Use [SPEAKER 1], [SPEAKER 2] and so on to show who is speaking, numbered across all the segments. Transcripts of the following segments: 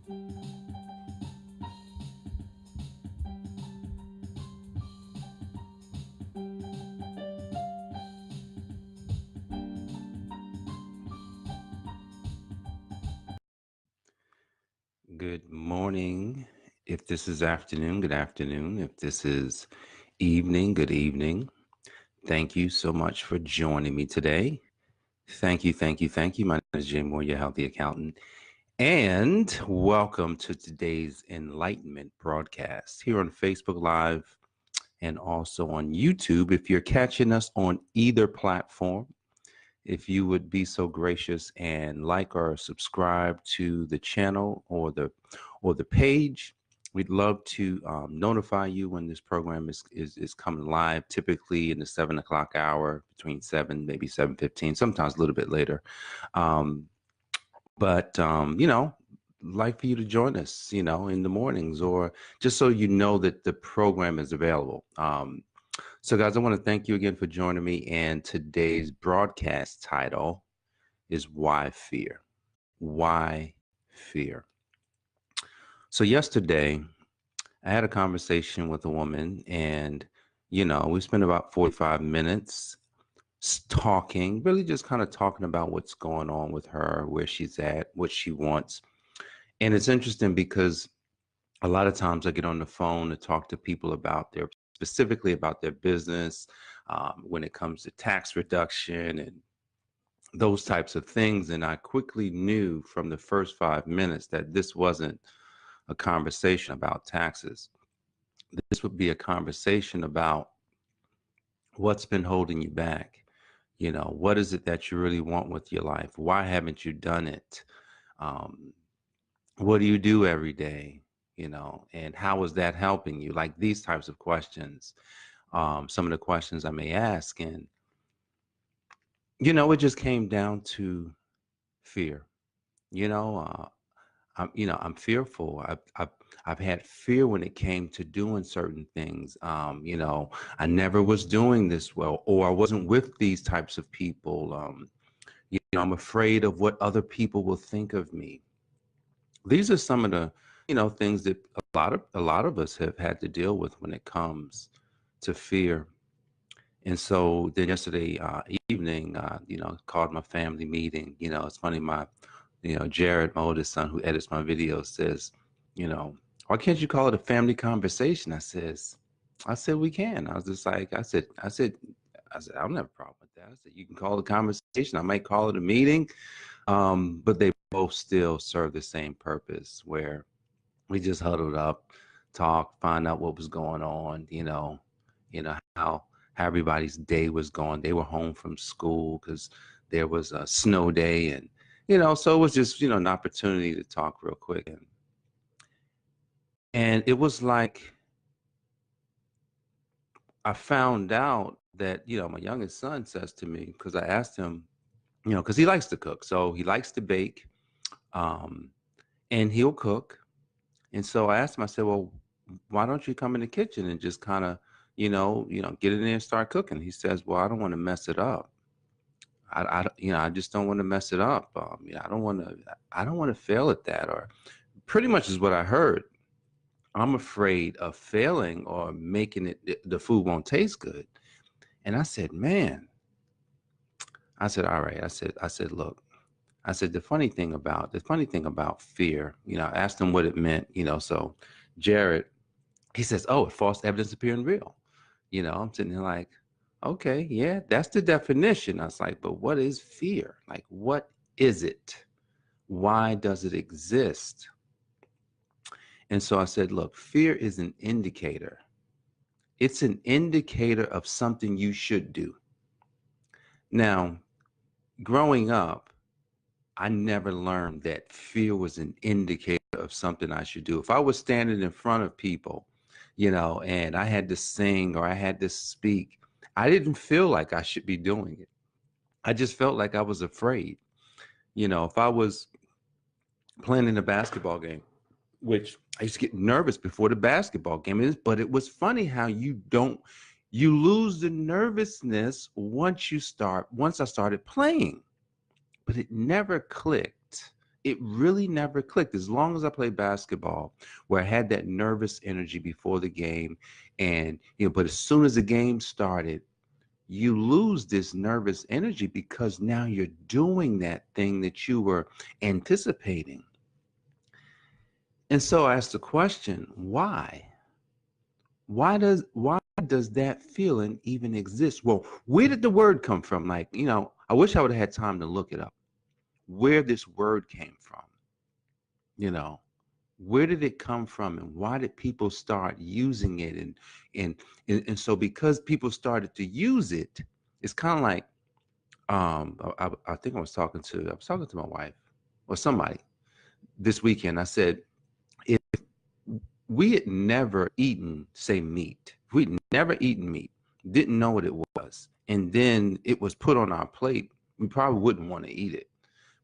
[SPEAKER 1] Good morning. If this is afternoon, good afternoon. If this is evening, good evening. Thank you so much for joining me today. Thank you, thank you, thank you. My name is Jay Moore, your healthy accountant. And welcome to today's Enlightenment broadcast here on Facebook Live and also on YouTube. If you're catching us on either platform, if you would be so gracious and like or subscribe to the channel or the page, we'd love to notify you when this program is coming live, typically in the 7 o'clock hour, between 7, maybe 7:15, sometimes a little bit later. But like for you to join us, in the mornings, or just so you know that the program is available. So, guys, I want to thank you again for joining me. And today's broadcast title is Why Fear? Why Fear? So, yesterday, I had a conversation with a woman, and, we spent about 45 minutes talking, really just kind of talking about what's going on with her, where she's at, what she wants. And it's interesting because a lot of times I get on the phone to talk to people about specifically about their business, when it comes to tax reduction and those types of things. And I quickly knew from the first 5 minutes that this wasn't a conversation about taxes. This would be a conversation about what's been holding you back. What is it that you really want with your life? Why haven't you done it? Um, what do you do every day? And how is that helping you? Like these types of questions, some of the questions I may ask. And, it just came down to fear. You know, I'm fearful. I've had fear when it came to doing certain things. I never was doing this well, or I wasn't with these types of people. I'm afraid of what other people will think of me. These are some of the, things that a lot of us have had to deal with when it comes to fear. And so then yesterday evening, called my family meeting. It's funny, Jared, my oldest son, who edits my videos, says, why can't you call it a family conversation? I said, we can. I was just like, I said, I don't have a problem with that. I said, you can call it a conversation. I might call it a meeting. But they both still serve the same purpose, where we just huddled up, talked, find out what was going on, how everybody's day was going. They were home from school because there was a snow day, and so it was just an opportunity to talk real quick. And it was like I found out that my youngest son says to me, because I asked him, because he likes to cook, so he likes to bake, um, and he'll cook. And so I asked him, I said, well, why don't you come in the kitchen and just kind of, get in there and start cooking? He says, well, I don't want to mess it up. I just don't want to mess it up. I don't want to fail at that, or pretty much is what I heard. I'm afraid of failing or making the food won't taste good. And I said, man, I said, all right. I said, look, I said, the funny thing about fear, I asked him what it meant, so Jared, he says, oh, false evidence appearing real. I'm sitting there like, okay, yeah, that's the definition. I was like, but what is fear? Like, what is it? Why does it exist? And so I said, look, fear is an indicator. It's an indicator of something you should do. Now, growing up, I never learned that fear was an indicator of something I should do. If I was standing in front of people, and I had to sing or I had to speak, I didn't feel like I should be doing it. I just felt like I was afraid. If I was playing in a basketball game, which I used to get nervous before the basketball game is, but it was funny how you lose the nervousness once I started playing, but it never clicked. it really never clicked. As long as I played basketball, where I had that nervous energy before the game, and but as soon as the game started, you lose this nervous energy because now you're doing that thing that you were anticipating. And so I asked the question, why? Why does that feeling even exist? Well, where did the word come from? Like, I wish I would have had time to look it up. Where this word came from, you know, where did it come from, and why did people start using it? And so because people started to use it, it's kind of like I think I was talking to my wife or somebody this weekend. I said, if we had never eaten, say, meat, if we'd never eaten meat, didn't know what it was, and then it was put on our plate, we probably wouldn't want to eat it,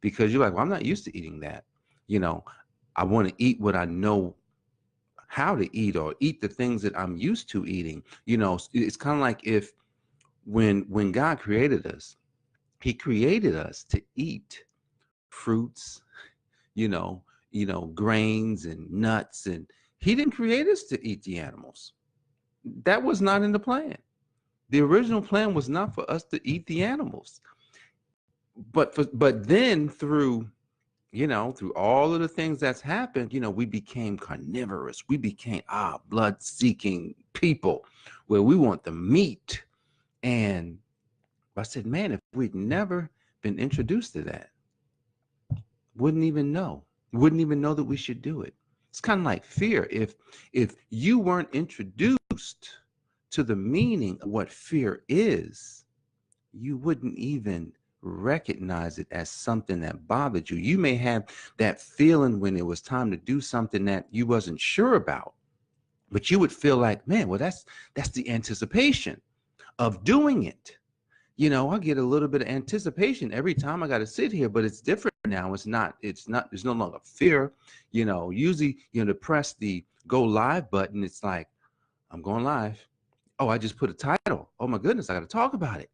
[SPEAKER 1] because you're like, well, I'm not used to eating that. You know, I want to eat what I know how to eat, or eat the things that I'm used to eating. It's kind of like, if when God created us, he created us to eat fruits, grains and nuts, and he didn't create us to eat the animals. That was not in the plan. The original plan was not for us to eat the animals. But then through all of the things that's happened, we became carnivorous. We became blood seeking people, where we want the meat. And I said, man, if we'd never been introduced to that, wouldn't even know that we should do it. It's kind of like fear. If you weren't introduced to the meaning of what fear is, you wouldn't even recognize it as something that bothered you. You may have that feeling when it was time to do something that you wasn't sure about, but you would feel like, man, well, that's the anticipation of doing it. I get a little bit of anticipation every time I got to sit here, but it's different now. There's no longer fear. Usually, to press the go live button, it's like, I'm going live. Oh, I just put a title. Oh my goodness, I got to talk about it.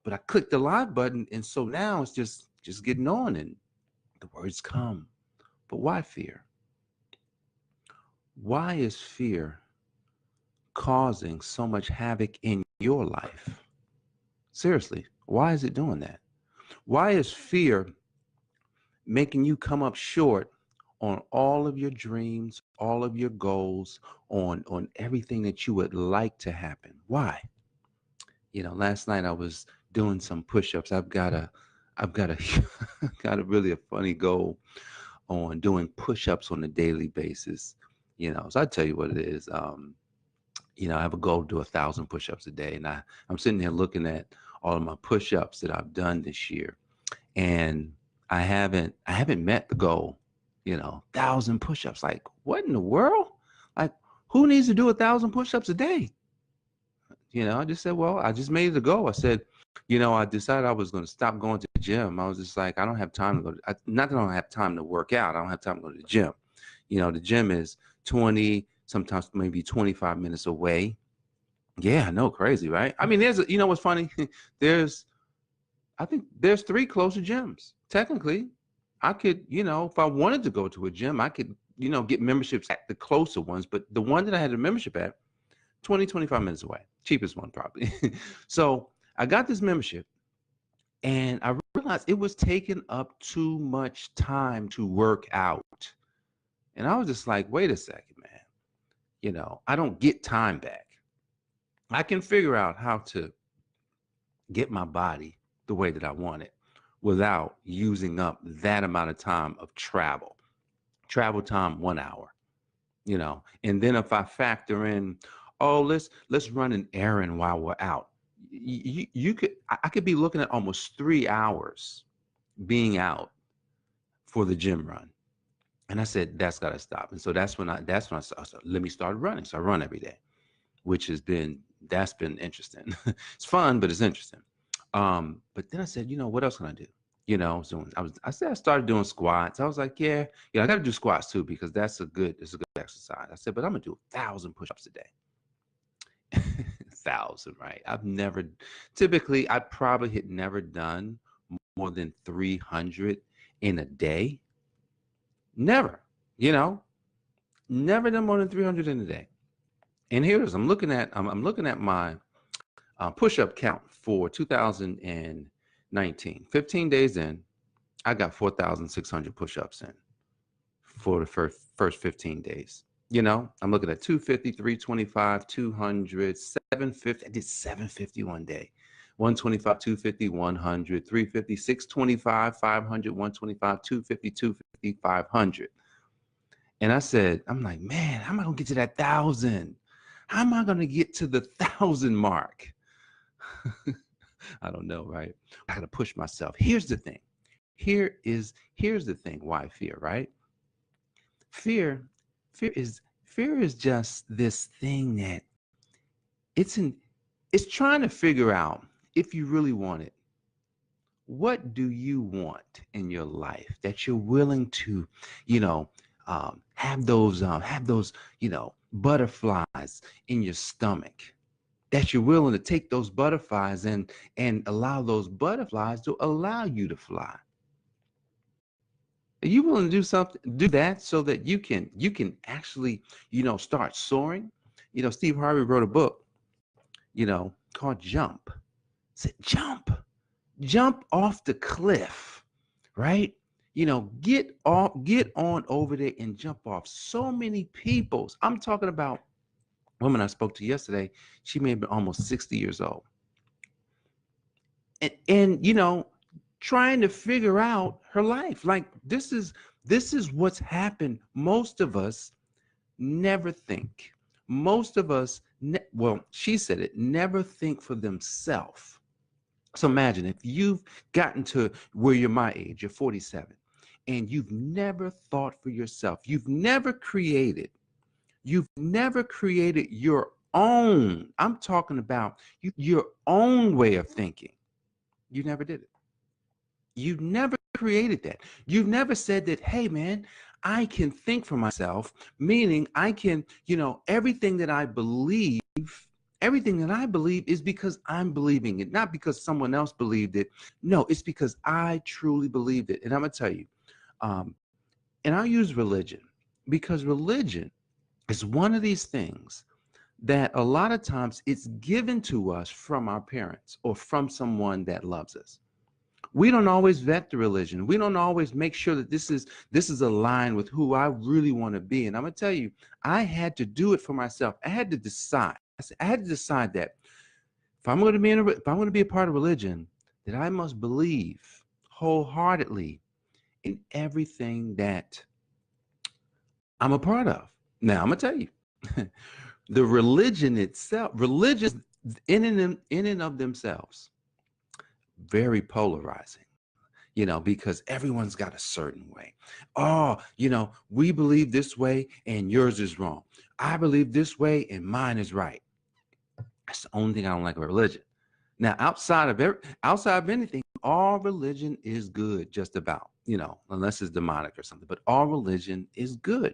[SPEAKER 1] But I clicked the live button, and so now it's just getting on, and the words come. But why fear? Why is fear causing so much havoc in your life? Seriously, why is it doing that? Why is fear making you come up short on all of your dreams, all of your goals, on everything that you would like to happen? Why? Last night I was doing some push-ups. I've got a got a really a funny goal on doing push-ups on a daily basis. So I tell you what it is. I have a goal to do 1,000 push-ups a day, and I'm sitting here looking at all of my push-ups that I've done this year, and I haven't met the goal. 1,000 push-ups. Like, what in the world? Like, who needs to do 1,000 push-ups a day? I just said, well, I just made it a goal. I said, I decided I was going to stop going to the gym. I was just like, I don't have time to go. Not that I don't have time to work out. I don't have time to go to the gym. The gym is 20, sometimes maybe 25 minutes away. Yeah, I know, crazy, right? I mean, what's funny? I think there's 3 closer gyms. Technically, I could, if I wanted to go to a gym, I could, get memberships at the closer ones. But the one that I had a membership at, 20, 25 minutes away. Cheapest one, probably. So I got this membership, and I realized it was taking up too much time to work out. And I was just like, wait a second, man. I don't get time back. I can figure out how to get my body the way that I want it without using up that amount of time of travel time, 1 hour. And then if I factor in, oh, let's run an errand while we're out, I could be looking at almost 3 hours being out for the gym run. And I said, that's got to stop. And so that's when I let me start running. So I run every day, which that's been interesting. It's fun, but it's interesting. But then I said, what else can I do? So I started doing squats. I was like, yeah, I got to do squats too, because it's a good exercise. I said, but I'm gonna do 1,000 push-ups a day. 1,000, right? I probably had never done more than 300 in a day. Never, you know, never done more than 300 in a day. And here it is. I'm looking at my push-up count for 2019. 15 days in, I got 4,600 push-ups in for the first 15 days. You know, I'm looking at 250, 325, 200, 750. I did 750 one day. 125, 250, 100, 350, 625, 500, 125, 250, 250, 500. And I said, I'm like, man, how am I going to get to that 1,000? How am I going to get to the 1,000 mark? I don't know, right? I got to push myself. Here's the thing. Here's the thing. Why fear, right? Fear is just this thing that it's trying to figure out if you really want it. What do you want in your life that you're willing to, you know, have those, you know, butterflies in your stomach, that you're willing to take those butterflies and allow those butterflies to allow you to fly. Are you willing to do that so that you can actually, you know, start soaring? You know, Steve Harvey wrote a book, you know, called Jump. Said jump off the cliff, right? You know, get on over there and jump off. So many people's. I'm talking about a woman I spoke to yesterday. She may have been almost 60 years old. And you know, trying to figure out her life. Like this is what's happened. Most of us never think. Most of us, well, she said it, never think for themselves. So imagine if you've gotten to where you're my age, you're 47, and you've never thought for yourself. You've never created your own, I'm talking about your own way of thinking. You never did it. You never created that. You've never said that, hey, man, I can think for myself, meaning I can, you know, everything that I believe is because I'm believing it, not because someone else believed it. No, it's because I truly believed it. And I'm going to tell you, and I'll use religion, because religion is one of these things that a lot of times it's given to us from our parents or from someone that loves us. We don't always vet the religion. We don't always make sure that this is aligned with who I really want to be. And I'm going to tell you, I had to do it for myself. I had to decide. I had to decide that if I'm going to be a part of religion, that I must believe wholeheartedly in everything that I'm a part of. Now, I'm going to tell you, the religion itself, religion in and of themselves, very polarizing, you know, because everyone's got a certain way. Oh, you know, we believe this way and yours is wrong. I believe this way and mine is right. That's the only thing I don't like about religion. Now, outside of anything, all religion is good, just about, you know, unless it's demonic or something, but all religion is good.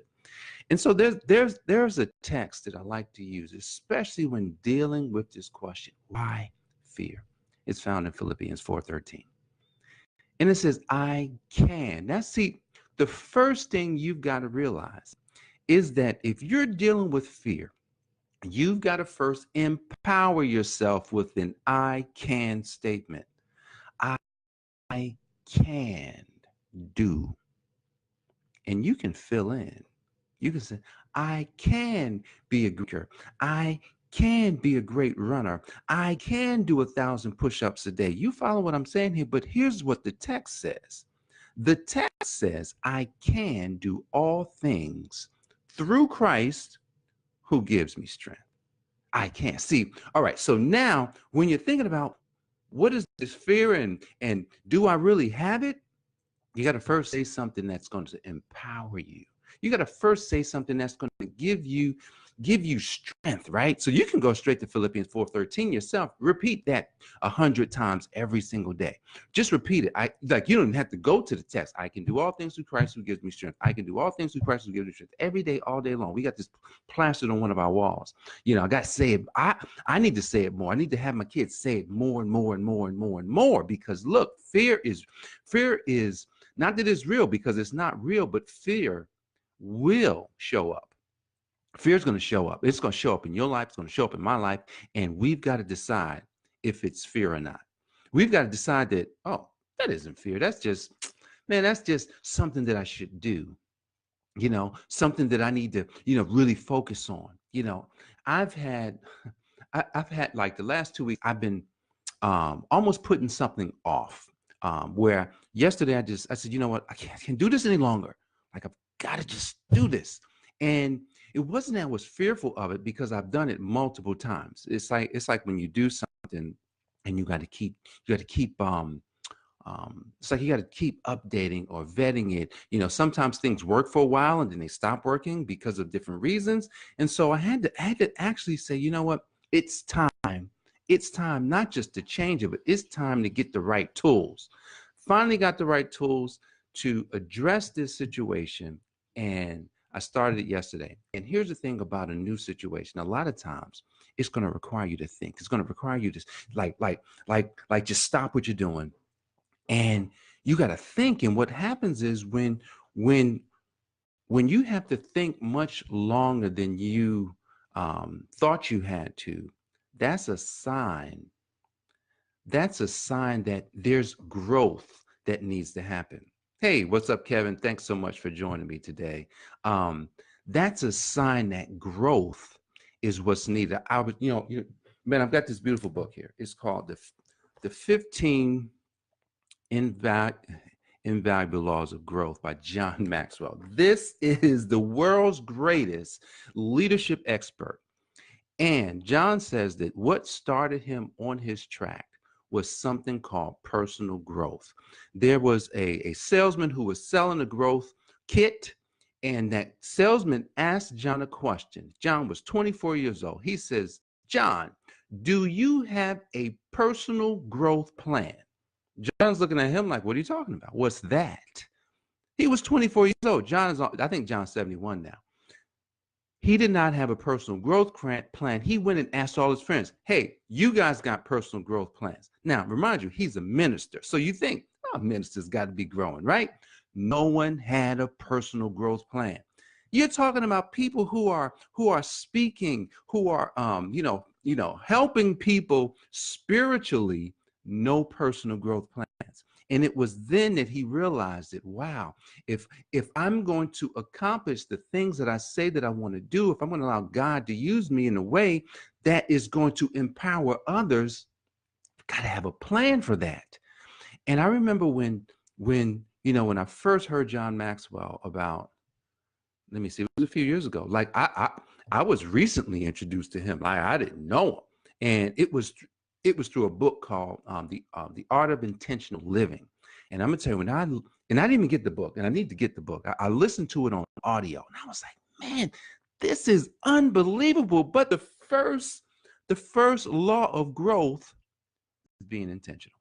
[SPEAKER 1] And so there's a text that I like to use, especially when dealing with this question, why fear? It's found in Philippians 4:13. And it says, I can. Now, see, the first thing you've got to realize is that if you're dealing with fear, you've got to first empower yourself with an I can statement. I can do. And you can fill in. You can say, I can be a greater. I can be a great runner. I can do 1,000 push-ups a day. You follow what I'm saying here? But here's what the text says. The text says, I can do all things through Christ who gives me strength. I can. See, all right. So now when you're thinking about what is this fear and do I really have it? You got to first say something that's going to empower you. You got to first say something that's going to give you strength, right? So you can go straight to Philippians 4:13 yourself. Repeat that 100 times every single day. Just repeat it. You don't have to go to the text. I can do all things through Christ who gives me strength. I can do all things through Christ who gives me strength. Every day, all day long. We got this plastered on one of our walls. You know, I got to say it. I need to say it more. I need to have my kids say it more and more and more and more and more, because look, fear is Not that it's real, because it's not real, but fear will show up. Fear is going to show up. It's going to show up in your life. It's going to show up in my life. And we've got to decide if it's fear or not. We've got to decide that, oh, that isn't fear. That's just, man, that's just something that I should do. Something that I need to, really focus on. I've had, I've had like the last 2 weeks, I've been almost putting something off. Where yesterday I said, you know what, I can't do this any longer. Like, I've got to just do this. And it wasn't that I was fearful of it, because I've done it multiple times. It's like when you do something and you got to keep it's like you got to keep updating or vetting it. Sometimes things work for a while and then they stop working because of different reasons. And so I had to actually say, you know what, it's time. It's time not just to change it, but it's time to get the right tools. Finally got the right tools to address this situation. And I started it yesterday. And here's the thing about a new situation. A lot of times it's going to require you to think. It's going to require you to like just stop what you're doing. And you got to think. And what happens is when you have to think much longer than you thought you had to, that's a sign. That's a sign that there's growth that needs to happen. Hey, what's up, Kevin? Thanks so much for joining me today. That's a sign that growth is what's needed. Man, I've got this beautiful book here. It's called the 15 Invaluable Laws of Growth by John Maxwell. This is the world's greatest leadership expert. And John says that what started him on his track was something called personal growth. There was a salesman who was selling a growth kit, and that salesman asked John a question. John was 24 years old. He says, John, do you have a personal growth plan? John's looking at him like, what are you talking about? What's that? He was 24 years old. I think John's 71 now. He did not have a personal growth plan. He went and asked all his friends, hey, you guys got personal growth plans? Now, remind you, he's a minister. So you think, oh, ministers got to be growing, right? No one had a personal growth plan. You're talking about people who are speaking, who are helping people spiritually, no personal growth plans. And it was then that he realized that, wow, if I'm going to accomplish the things that I say that I want to do, if I'm going to allow God to use me in a way that is going to empower others, I've got to have a plan for that. And I remember when I first heard John Maxwell about, let me see, it was a few years ago. Like I was recently introduced to him. I didn't know him. And it was through a book called The Art of Intentional Living. And I'm gonna tell you, and I didn't even get the book, and I need to get the book. I listened to it on audio, and I was like, man, this is unbelievable. But the first law of growth is being intentional.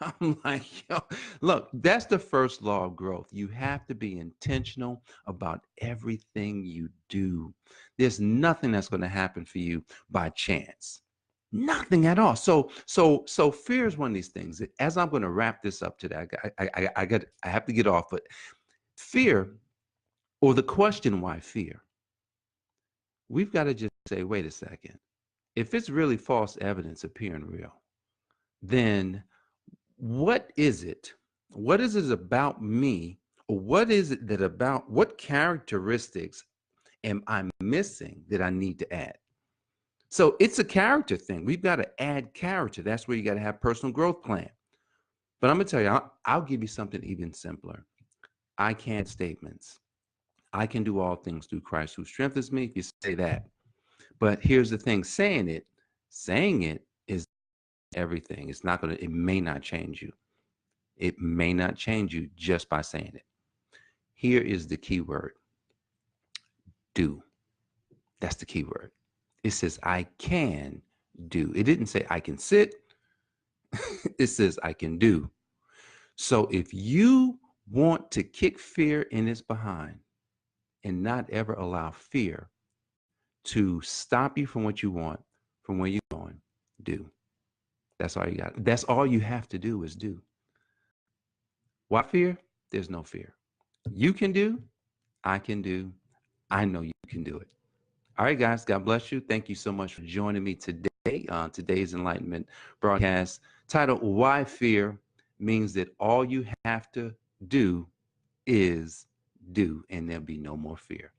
[SPEAKER 1] I'm like, yo, look, that's the first law of growth. You have to be intentional about everything you do. There's nothing that's going to happen for you by chance. Nothing at all. So fear is one of these things. As I'm going to wrap this up today, I have to get off, but fear, or the question why fear, we've got to just say, wait a second. If it's really false evidence appearing real, then what is it? What is it about me? Or what is it what characteristics am I missing that I need to add? So it's a character thing. We've got to add character. That's where you got to have personal growth plan. But I'm going to tell you, I'll give you something even simpler. I can statements. I can do all things through Christ who strengthens me. If you say that. But here's the thing, saying it is everything. It may not change you. It may not change you just by saying it. Here is the key word. Do. That's the key word. It says, I can do. It didn't say I can sit. It says I can do. So if you want to kick fear in its behind and not ever allow fear to stop you from what you want, from where you're going, do. That's all you got. That's all you have to do is do. Why fear? There's no fear. You can do, I can do, I know you can do it. All right, guys, God bless you. Thank you so much for joining me today on today's Enlightenment broadcast titled Why Fear Means That All You Have to Do Is Do, and there'll be no more fear.